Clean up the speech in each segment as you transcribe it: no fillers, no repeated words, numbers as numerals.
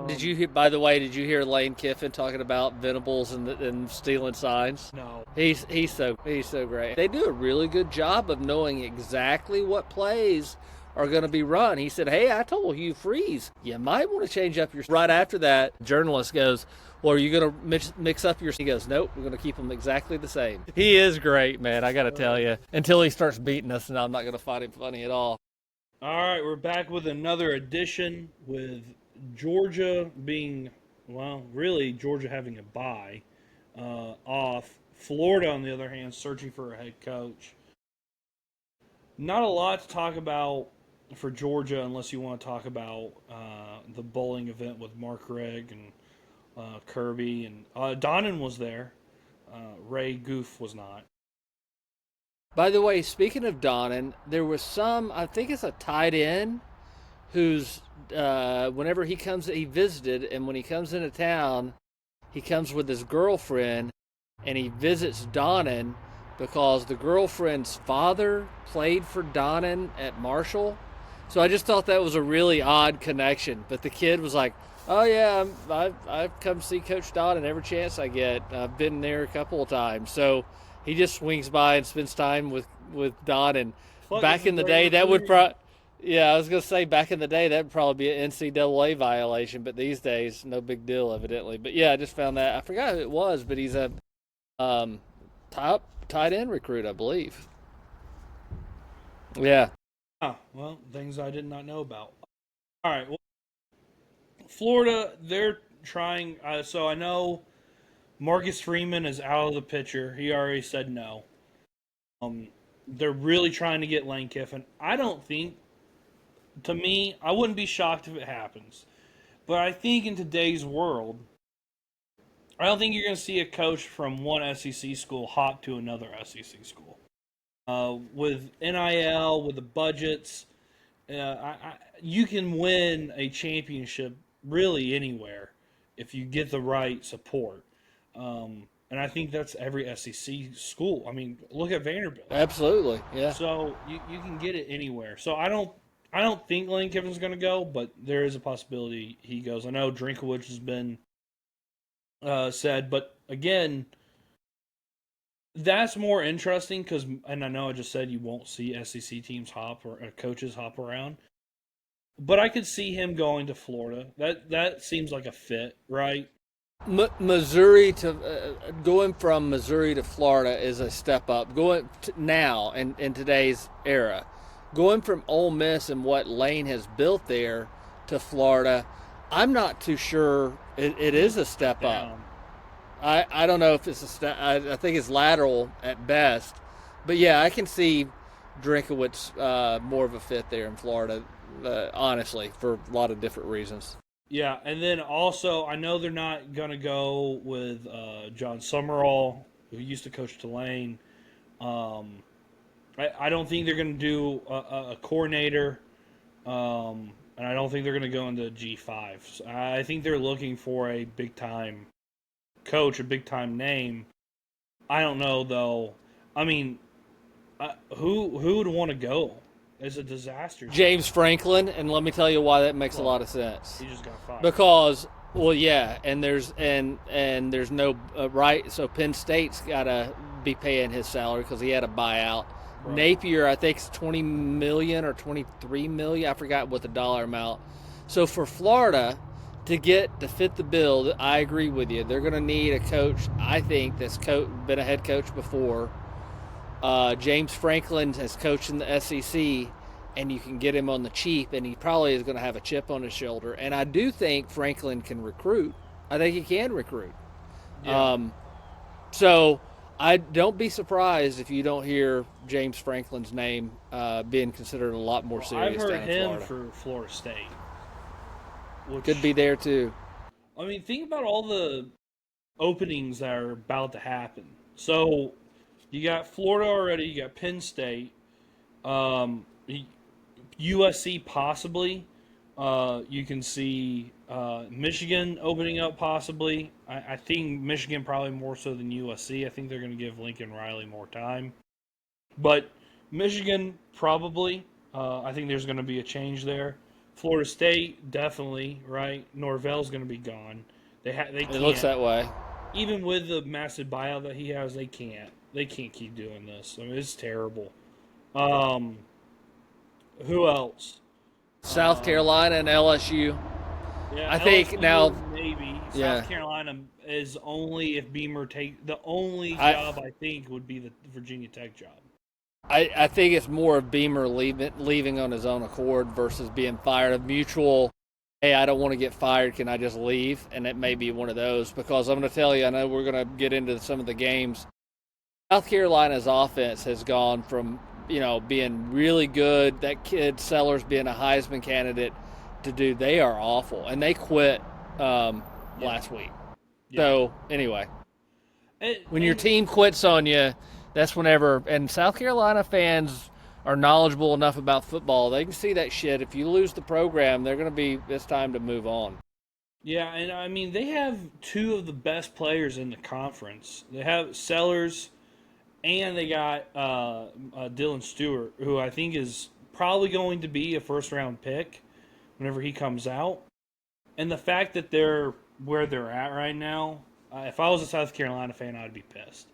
Did you hear? By the way, did you hear Lane Kiffin talking about Venables and stealing signs? No. He's so great. They do a really good job of knowing exactly what plays are going to be run. He said, "Hey, I told Hugh Freeze, you might want to change up your." Right after that, journalist goes, "Well, are you going to mix up your?" He goes, "Nope, we're going to keep them exactly the same." He is great, man. I got to tell you. Until he starts beating us, and I'm not going to find him funny at all. All right, we're back with another edition with Georgia being, well, really Georgia having a bye off. Florida, on the other hand, searching for a head coach. Not a lot to talk about for Georgia unless you want to talk about the bowling event with Mark Rigg and Kirby. And Donnan was there. Ray Goof was not. By the way, speaking of Donnan, there was I think it's a tight end who's, whenever he visited, and when he comes into town, he comes with his girlfriend, and he visits Donnan because the girlfriend's father played for Donnan at Marshall. So I just thought that was a really odd connection. But the kid was like, "Oh yeah, I've come see Coach Donnan every chance I get. I've been there a couple of times." So he just swings by and spends time with Donnan. Back in the day, that would yeah, I was going to say back in the day, that would probably be an NCAA violation, but these days, no big deal, evidently. But yeah, I just found that. I forgot who it was, but he's a top tight end recruit, I believe. Yeah. Well, things I did not know about. All right. Well, Florida, they're trying. So I know Marcus Freeman is out of the picture. He already said no. They're really trying to get Lane Kiffin. I don't think, to me, I wouldn't be shocked if it happens. But I think in today's world, I don't think you're going to see a coach from one SEC school hop to another SEC school. With NIL, with the budgets, you can win a championship really anywhere if you get the right support. And I think that's every SEC school. I mean, look at Vanderbilt. Absolutely, yeah. So you can get it anywhere. So I don't think Lane Kiffin's going to go, but there is a possibility he goes. I know Drinkowitz has been said, but again, that's more interesting because, and I know I just said you won't see SEC teams hop or coaches hop around, but I could see him going to Florida. That seems like a fit, right? Missouri to going from Missouri to Florida is a step up. Going now in today's era, going from Ole Miss and what Lane has built there to Florida, I'm not too sure it is a step up. I don't know if it's a step. I think it's lateral at best, but yeah, I can see Drinkowitz more of a fit there in Florida, honestly, for a lot of different reasons. Yeah, and then also, I know they're not going to go with John Summerall, who used to coach Tulane. I don't think they're going to do a coordinator, and I don't think they're going to go into G5. So I think they're looking for a big-time coach, a big-time name. I don't know, though. I mean, who would want to go? It's a disaster. James Franklin, and let me tell you why that makes a lot of sense. He just got fired. Because, well, yeah, and there's no right. So Penn State's got to be paying his salary because he had a buyout. Right. Napier, I think, is $20 million or $23 million. I forgot what the dollar amount. So for Florida to fit the bill, I agree with you. They're going to need a coach. I think that's been a head coach before. James Franklin has coached in the SEC, and you can get him on the cheap, and he probably is going to have a chip on his shoulder. And I do think Franklin can recruit. I think he can recruit. Yeah. So I don't be surprised if you don't hear James Franklin's name being considered a lot more serious. I've heard down in Florida. For Florida State. Which could be there too. I mean, think about all the openings that are about to happen. So you got Florida already. You got Penn State, USC possibly. You can see Michigan opening up possibly. I think Michigan probably more so than USC. I think they're going to give Lincoln Riley more time. But Michigan probably. I think there's going to be a change there. Florida State, definitely, right? Norvell's going to be gone. They can't. It looks that way. Even with the massive buyout that he has, they can't. They can't keep doing this. I mean, it's terrible. Um, who else? South Carolina and LSU. Yeah, I think LSU, now. maybe Yeah. South Carolina is only if Beamer take the only job I think would be the Virginia Tech job. I think it's more of Beamer leaving on his own accord versus being fired. A mutual, hey, I don't want to get fired. Can I just leave? And it may be one of those because I'm going to tell you, I know we're going to get into some of the games. South Carolina's offense has gone from, being really good, that kid Sellers being a Heisman candidate, to they are awful. And they quit last week. Yeah. So, anyway, when your team quits on you, that's whenever, and South Carolina fans are knowledgeable enough about football. They can see that shit. If you lose the program, they're going to be, it's time to move on. Yeah, and I mean, they have two of the best players in the conference. They have Sellers, and they got Dylan Stewart, who I think is probably going to be a first-round pick whenever he comes out. And the fact that they're where they're at right now, if I was a South Carolina fan, I'd be pissed.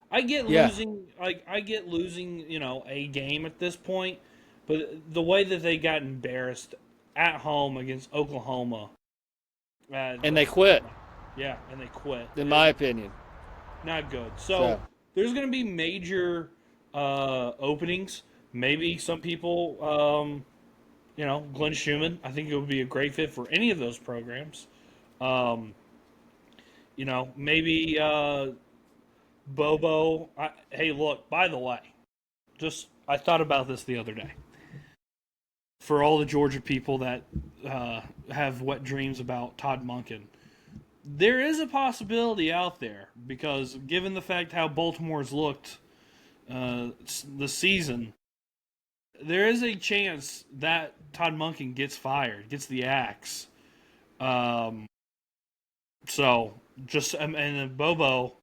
I get losing, a game at this point, but the way that they got embarrassed at home against Oklahoma, and they quit. Yeah, and they quit. In my opinion, not good. So there's going to be major openings. Maybe some people, Glenn Schumann. I think it would be a great fit for any of those programs. Maybe. Bobo, hey, look, by the way, I thought about this the other day. For all the Georgia people that have wet dreams about Todd Monken, there is a possibility out there because given the fact how Baltimore's looked the season, there is a chance that Todd Monken gets fired, gets the axe. And then Bobo,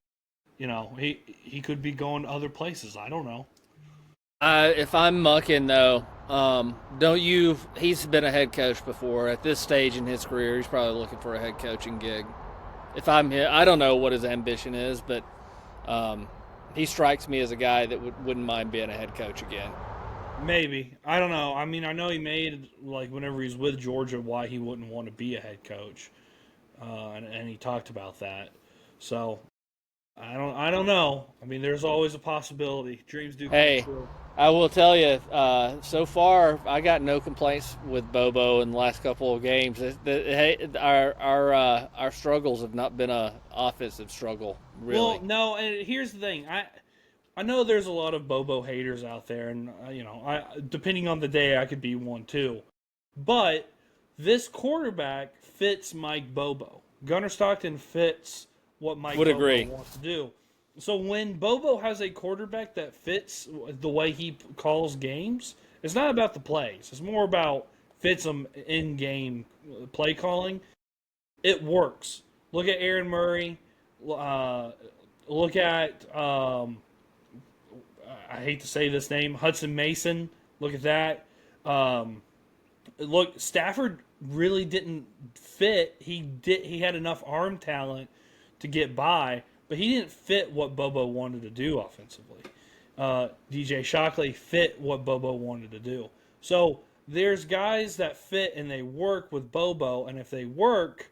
he could be going to other places. I don't know. If I'm Mucking, though, he's been a head coach before. At this stage in his career, he's probably looking for a head coaching gig. If I'm him, I don't know what his ambition is, but he strikes me as a guy that wouldn't mind being a head coach again. Maybe. I don't know. I mean, I know he made, whenever he's with Georgia, why he wouldn't want to be a head coach. And he talked about that. So I don't know. I mean, there's always a possibility. Dreams do come true. I will tell you, so far, I got no complaints with Bobo in the last couple of games. Our struggles have not been an offensive struggle, really. Well, no, and here's the thing. I know there's a lot of Bobo haters out there, and, depending on the day, I could be one too. But this quarterback fits Mike Bobo. Gunnar Stockton fits what Mike Bobo wants to do. So when Bobo has a quarterback that fits the way he calls games, it's not about the plays. It's more about fits him in-game play calling. It works. Look at Aaron Murray. Look at, I hate to say this name, Hudson Mason. Look at that. Look, Stafford really didn't fit. He had enough arm talent to get by, but he didn't fit what Bobo wanted to do offensively. DJ Shockley fit what Bobo wanted to do. So there's guys that fit and they work with Bobo, and if they work,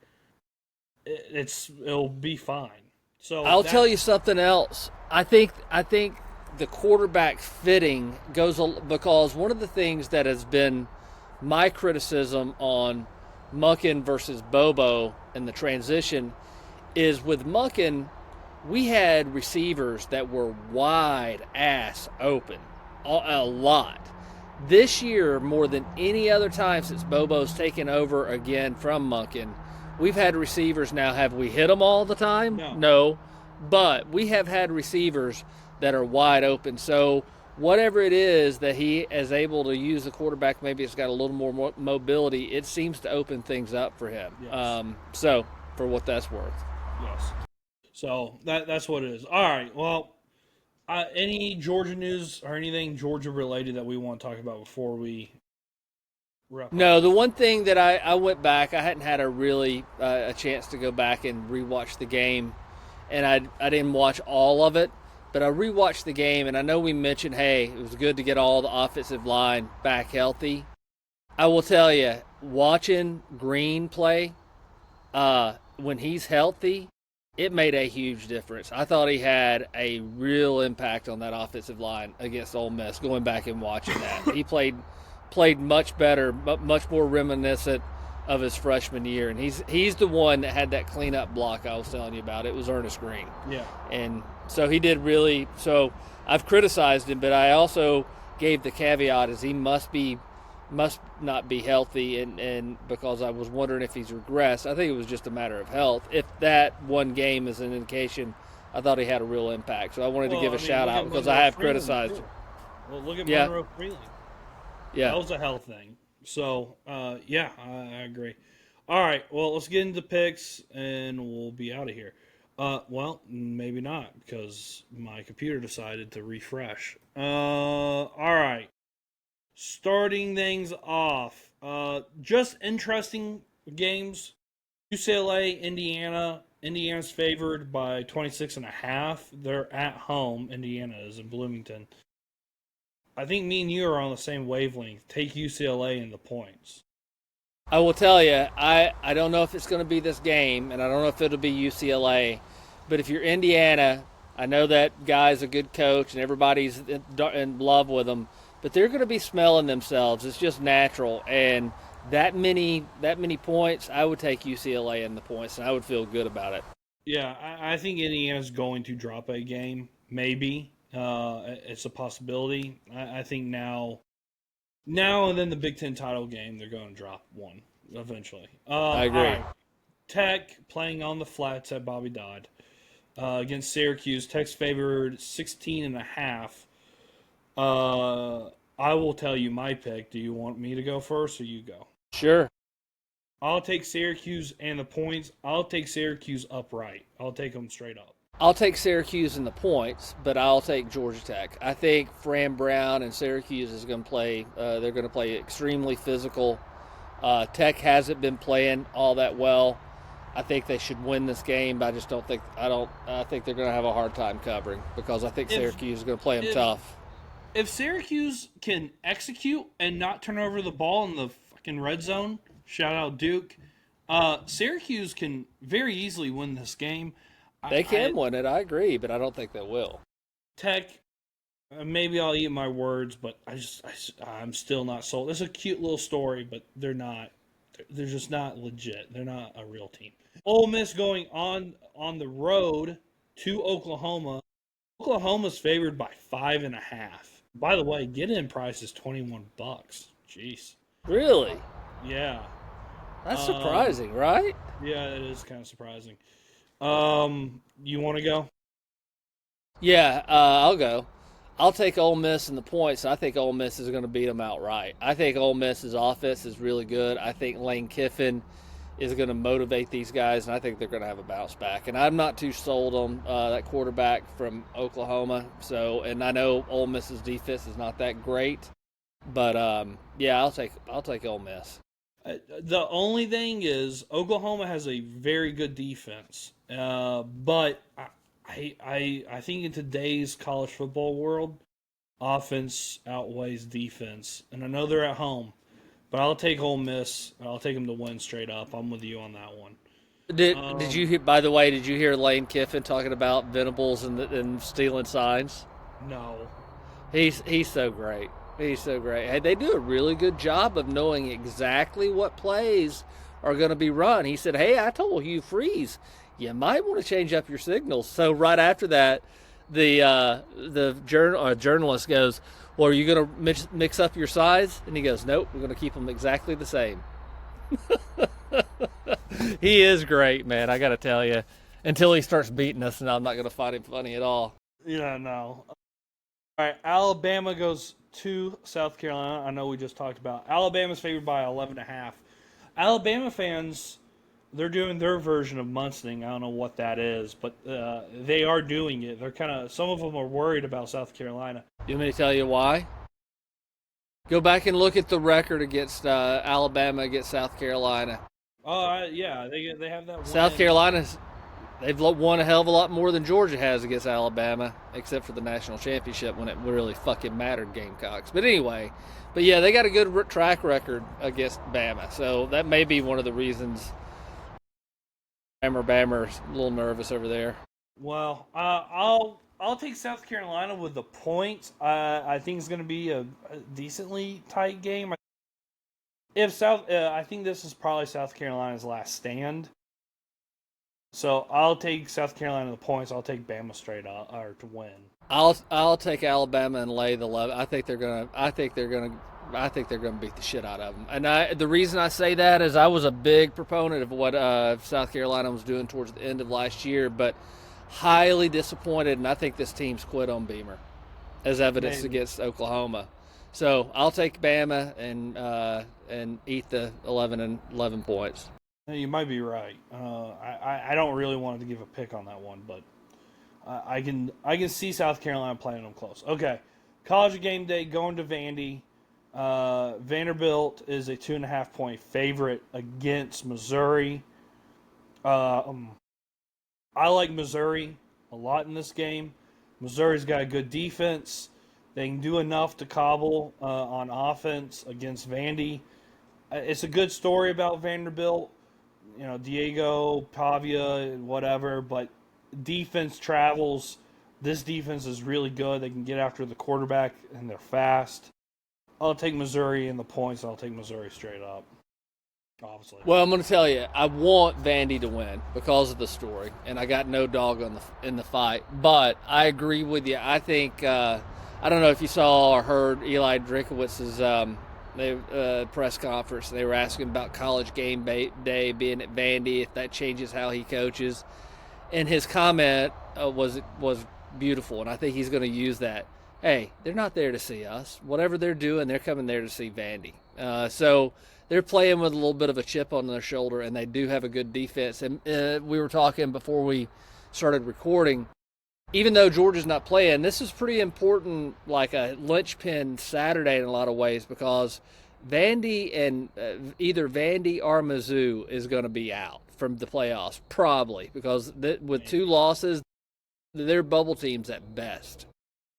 it'll be fine. So I'll tell you something else. I think the quarterback fitting goes because one of the things that has been my criticism on Muckin versus Bobo and the transition is with Muckin, we had receivers that were wide ass open a lot. This year, more than any other time since Bobo's taken over again from Muckin, we've had receivers now. Have we hit them all the time? No. But we have had receivers that are wide open. So whatever it is that he is able to use the quarterback, maybe it's got a little more mobility, it seems to open things up for him. Yes. So for what that's worth. Yes. So that's what it is. All right. Well, any Georgia news or anything Georgia related that we want to talk about before we No, the one thing that I went back, I hadn't had a chance to go back and rewatch the game, and I didn't watch all of it, but I rewatched the game, and I know we mentioned, hey, it was good to get all the offensive line back healthy. I will tell you, watching Green play, when he's healthy, it made a huge difference. I thought he had a real impact on that offensive line against Ole Miss. Going back and watching that, he played much better, much more reminiscent of his freshman year, and he's the one that had that cleanup block I was telling you about. It was Ernest Green. Yeah. And so he did really. So I've criticized him, but I also gave the caveat as he must not be healthy, and because I was wondering if he's regressed. I think it was just a matter of health. If that one game is an indication, I thought he had a real impact. So I wanted to give a shout out because I have criticized him. Well, look at Monroe Freeling. Yeah. That was a health thing. So, yeah, I agree. All right, well, let's get into picks, and we'll be out of here. Well, maybe not, because my computer decided to refresh. All right. Starting things off. Just interesting games. UCLA, Indiana. Indiana's favored by 26.5. They're at home. Indiana is in Bloomington. I think me and you are on the same wavelength. Take UCLA in the points. I will tell you, I don't know if it's going to be this game, and I don't know if it'll be UCLA, but if you're Indiana, I know that guy's a good coach and everybody's in love with him, but they're going to be smelling themselves. It's just natural, and that many points, I would take UCLA in the points, and I would feel good about it. Yeah, I think Indiana's going to drop a game, maybe. It's a possibility. I think now and then the Big Ten title game, they're going to drop one eventually. I agree. Right. Tech playing on the flats at Bobby Dodd against Syracuse. Tech's favored 16.5. I will tell you my pick. Do you want me to go first or you go? Sure. I'll take Syracuse and the points. I'll take Syracuse upright. I'll take them straight up. I'll take Syracuse in the points, but I'll take Georgia Tech. I think Fran Brown and Syracuse is going to play. They're going to play extremely physical. Tech hasn't been playing all that well. I think they should win this game, but I just don't think. I think they're going to have a hard time covering because I think Syracuse is going to play them tough. If Syracuse can execute and not turn over the ball in the fucking red zone, shout out Duke. Syracuse can very easily win this game. They can win it, I agree, but I don't think they will. Tech, maybe I'll eat my words, but I'm still not sold. It's a cute little story, but they're not. They're just not legit. They're not a real team. Ole Miss going on the road to Oklahoma. Oklahoma's favored by 5.5. By the way, get-in price is $21. Jeez. Really? Yeah. That's surprising, right? Yeah, it is kind of surprising. You want to go? Yeah, I'll go. I'll take Ole Miss in the points, and I think Ole Miss is going to beat them outright. I think Ole Miss's offense is really good. I think Lane Kiffin is going to motivate these guys, and I think they're going to have a bounce back. And I'm not too sold on that quarterback from Oklahoma. So, and I know Ole Miss's defense is not that great, but yeah, I'll take Ole Miss. The only thing is Oklahoma has a very good defense, but I think in today's college football world, offense outweighs defense, and I know they're at home, but I'll take Ole Miss. I'll take them to win straight up. I'm with you on that one. Did you hear? By the way, did you hear Lane Kiffin talking about Venables and stealing signs? No. He's so great. He's so great. Hey, they do a really good job of knowing exactly what plays are going to be run. He said, hey, I told Hugh Freeze, you might want to change up your signals. So right after that, the journalist goes, well, are you going to mix up your size? And he goes, nope, we're going to keep them exactly the same. He is great, man, I got to tell you. Until he starts beating us, and I'm not going to find him funny at all. Yeah, no. All right, Alabama goes to South Carolina. I know we just talked about Alabama's favored by 11.5. Alabama fans, they're doing their version of Munsoning. I don't know what that is, but they are doing it. They're some of them are worried about South Carolina. You want me to tell you why? Go back and look at the record against Alabama against South Carolina. Oh, yeah, they have that. South Carolina's they've won a hell of a lot more than Georgia has against Alabama, except for the national championship when it really fucking mattered, Gamecocks. But anyway, yeah, they got a good track record against Bama, so that may be one of the reasons Bammer's a little nervous over there. Well, I'll take South Carolina with the points. I think it's going to be a decently tight game. I think this is probably South Carolina's last stand. So I'll take South Carolina the points. I'll take Bama straight up or to win. I'll take Alabama and lay the 11. I think they're gonna beat the shit out of them. And the reason I say that is I was a big proponent of what South Carolina was doing towards the end of last year, but highly disappointed. And I think this team's quit on Beamer, as evidenced against Oklahoma. So I'll take Bama and eat the 11 points. You might be right. I don't really want to give a pick on that one, but I can see South Carolina playing them close. Okay, College game day going to Vandy. Vanderbilt is a 2.5 point favorite against Missouri. I like Missouri a lot in this game. Missouri's got a good defense. They can do enough to cobble on offense against Vandy. It's a good story about Vanderbilt. You know, Diego, Pavia, whatever, but defense travels. This defense is really good. They can get after the quarterback, and they're fast. I'll take Missouri in the points. I'll take Missouri straight up, obviously. Well, I'm going to tell you, I want Vandy to win because of the story, and I got no dog in the fight. But I agree with you. I think I don't know if you saw or heard Eli Drinkowitz's press conference. They were asking about college game day being at Vandy, if that changes how he coaches. And his comment was beautiful, and I think he's going to use that. Hey, they're not there to see us. Whatever they're doing, they're coming there to see Vandy. So they're playing with a little bit of a chip on their shoulder, and they do have a good defense. And we were talking before we started recording, even though Georgia's not playing, this is pretty important, like a linchpin Saturday in a lot of ways, because Vandy and either Vandy or Mizzou is going to be out from the playoffs, probably, because with 2 losses, they're bubble teams at best.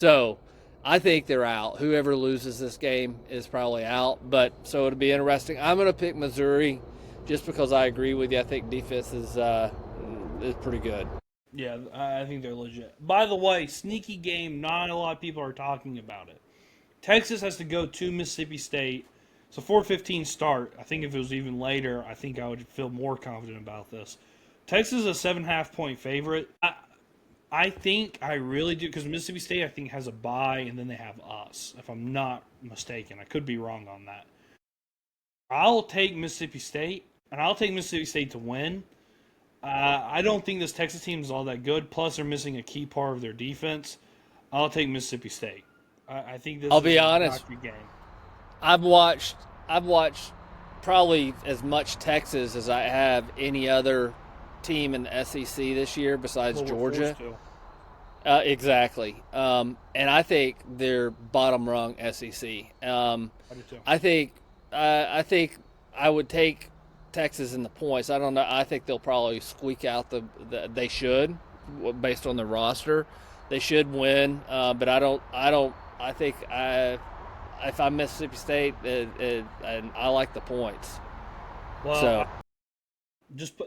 So I think they're out. Whoever loses this game is probably out, but so it'll be interesting. I'm going to pick Missouri just because I agree with you. I think defense is pretty good. Yeah, I think they're legit. By the way, sneaky game, not a lot of people are talking about it. Texas has to go to Mississippi State. It's a 4:15 start. I think if it was even later, I think I would feel more confident about this. Texas is a 7.5 point favorite. I think I really do, because Mississippi State, I think, has a bye, and then they have us, if I'm not mistaken. I could be wrong on that. I'll take Mississippi State, and I'll take Mississippi State to win. I don't think this Texas team is all that good. Plus, they're missing a key part of their defense. I'll take Mississippi State. I think this. I'll be honest. Game. I've watched probably as much Texas as I have any other team in the SEC this year besides Georgia. Exactly. And I think they're bottom rung SEC. I do too. I think I would take Texas in the points. I don't know. I think they'll probably squeak out they should, based on their roster. They should win, but I think if I'm Mississippi State, and I like the points. Well,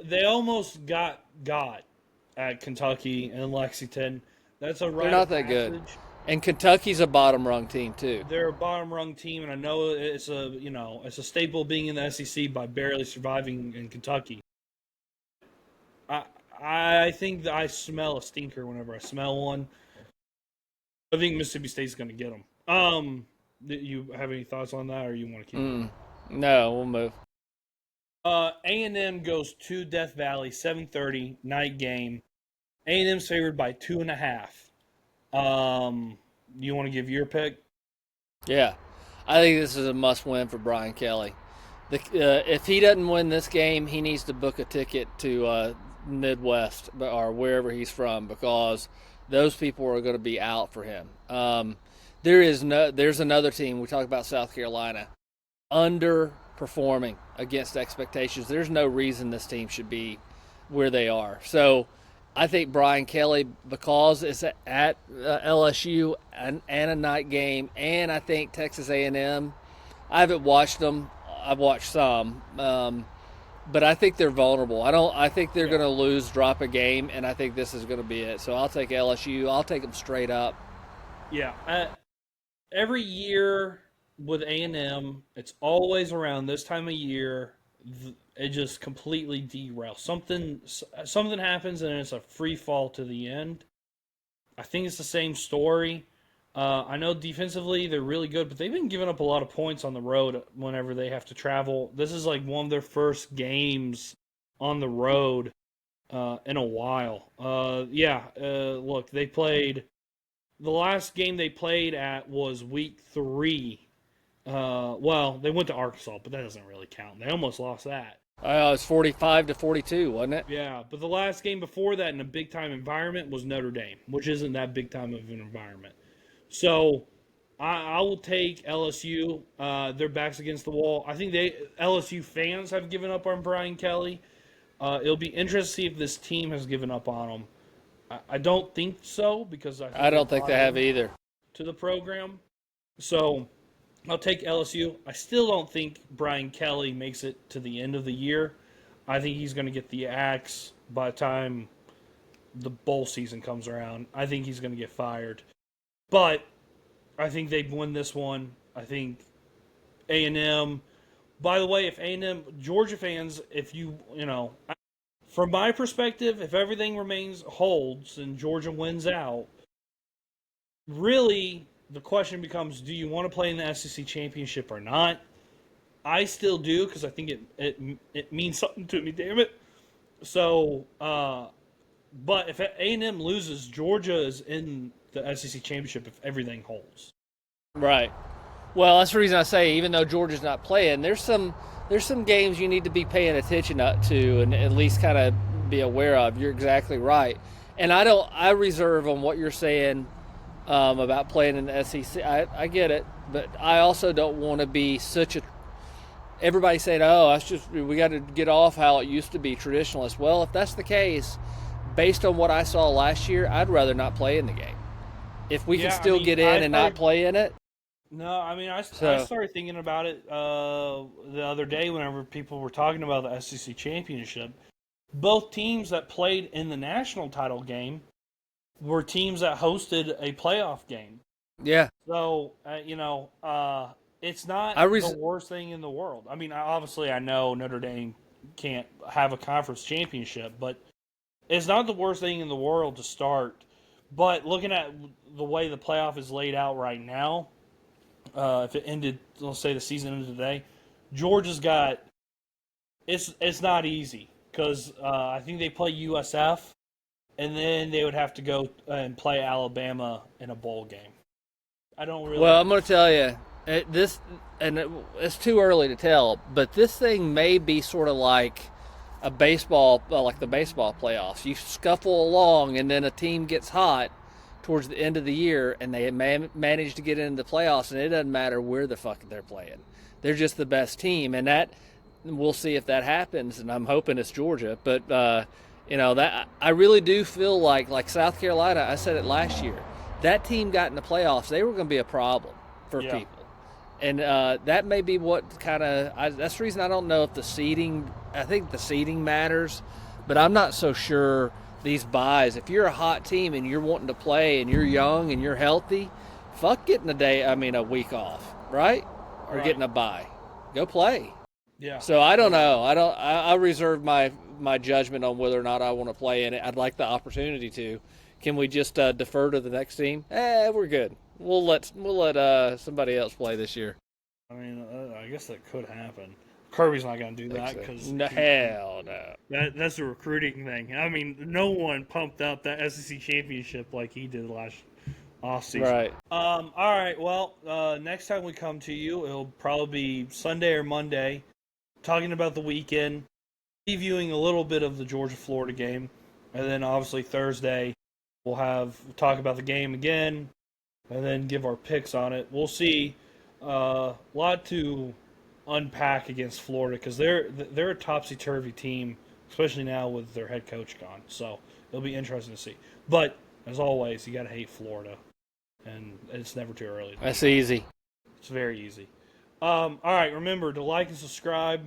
they almost got at Kentucky and Lexington. That's a right. They're not that good. And Kentucky's a bottom rung team too. They're a bottom rung team, and I know it's a staple being in the SEC by barely surviving in Kentucky. I think that I smell a stinker whenever I smell one. I think Mississippi State's going to get them. Do you have any thoughts on that, or you want to keep it? No, we'll move. A&M goes to Death Valley, 7:30 night game. A&M's favored by 2.5. You want to give your pick? Yeah, I think this is a must-win for Brian Kelly. If he doesn't win this game, he needs to book a ticket to Midwest or wherever he's from, because those people are going to be out for him. There's another team. We talk about South Carolina underperforming against expectations. There's no reason this team should be where they are. So I think Brian Kelly, because it's at LSU and a night game, and I think Texas A&M. I haven't watched them. I've watched some, but I think they're vulnerable. I think they're going to lose, drop a game, and I think this is going to be it. So I'll take LSU. I'll take them straight up. Yeah. Every year with A&M, it's always around this time of year. It just completely derails. Something happens and it's a free fall to the end. I think it's the same story. I know defensively they're really good, but they've been giving up a lot of points on the road whenever they have to travel. This is like one of their first games on the road in a while. Look, they played. The last game they played at was week 3. They went to Arkansas, but that doesn't really count. They almost lost that. It's 45-42, wasn't it? Yeah, but the last game before that in a big-time environment was Notre Dame, which isn't that big-time of an environment. So I will take LSU. Their backs against the wall. I think LSU fans have given up on Brian Kelly. It'll be interesting to see if this team has given up on him. I don't think so because I don't think they have either to the program. So I'll take LSU. I still don't think Brian Kelly makes it to the end of the year. I think he's going to get the axe by the time the bowl season comes around. I think he's going to get fired. But I think they'd win this one. I think A&M. By the way, if A&M, Georgia fans, from my perspective, if everything holds and Georgia wins out, really the question becomes, do you want to play in the SEC championship or not? I still do because I think it means something to me, damn it. So, but if A&M loses, Georgia is in the SEC championship if everything holds. Right. Well, that's the reason I say even though Georgia's not playing, there's some games you need to be paying attention to and at least kind of be aware of. You're exactly right. And I reserve on what you're saying about playing in the SEC. I get it, but I also don't want to be everybody saying, we got to get off how it used to be traditionalist. Well, if that's the case, based on what I saw last year, I'd rather not play in the game. If we can still get in and not play in it. No, I started thinking about it the other day whenever people were talking about the SEC championship. Both teams that played in the national title game were teams that hosted a playoff game. Yeah. So, it's not the worst thing in the world. I mean, obviously I know Notre Dame can't have a conference championship, but it's not the worst thing in the world to start. But looking at the way the playoff is laid out right now, if it ended, let's say the season ended today, Georgia's got it's not easy because I think they play USF, and then they would have to go and play Alabama in a bowl game. I don't really. Well, I'm going to tell you it's too early to tell, but this thing may be sort of like a baseball, like the baseball playoffs. You scuffle along, and then a team gets hot towards the end of the year, and they manage to get into the playoffs, and it doesn't matter where the fuck they're playing. They're just the best team, and that we'll see if that happens. And I'm hoping it's Georgia, but that I really do feel like South Carolina. I said it last year. That team got in the playoffs. They were going to be a problem for people. And that may be what that's the reason I don't know if the seeding, I think the seeding matters, but I'm not so sure these buys. If you're a hot team and you're wanting to play and you're young and you're healthy, fuck getting a week off, right? Or getting a bye. Go play. Yeah. So I don't know. I reserve my judgment on whether or not I want to play in it. I'd like the opportunity to. Can we just defer to the next team? We're good. We'll let somebody else play this year. I mean, I guess that could happen. Kirby's not going to do that because hell no. That's a recruiting thing. I mean, no one pumped up that SEC championship like he did last offseason. Right. All right. Well, next time we come to you, it'll probably be Sunday or Monday, talking about the weekend, previewing a little bit of the Georgia-Florida game, and then obviously Thursday we'll talk about the game again. and then give our picks on it. We'll see. A lot to unpack against Florida because they're a topsy-turvy team, especially now with their head coach gone. So it'll be interesting to see. But as always, you got to hate Florida, and it's never too early. That's easy. It's very easy. All right, remember to like and subscribe,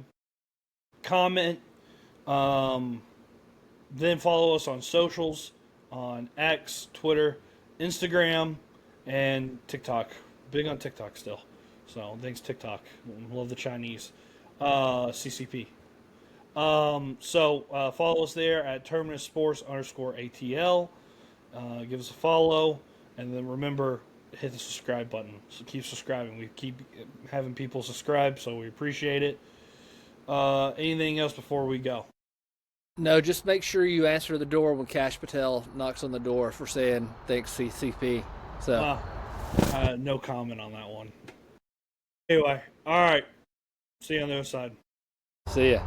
comment, then follow us on socials, on X, Twitter, Instagram, and TikTok. Big on TikTok still. So thanks TikTok. Love the Chinese. CCP. So follow us there at Terminus Sports _ATL. Give us a follow, and then remember, hit the subscribe button. So keep subscribing. We keep having people subscribe, so we appreciate it. Anything else before we go? No, just make sure you answer the door when Cash Patel knocks on the door for saying thanks CCP. So no comment on that one. Anyway, all right. See you on the other side. See ya.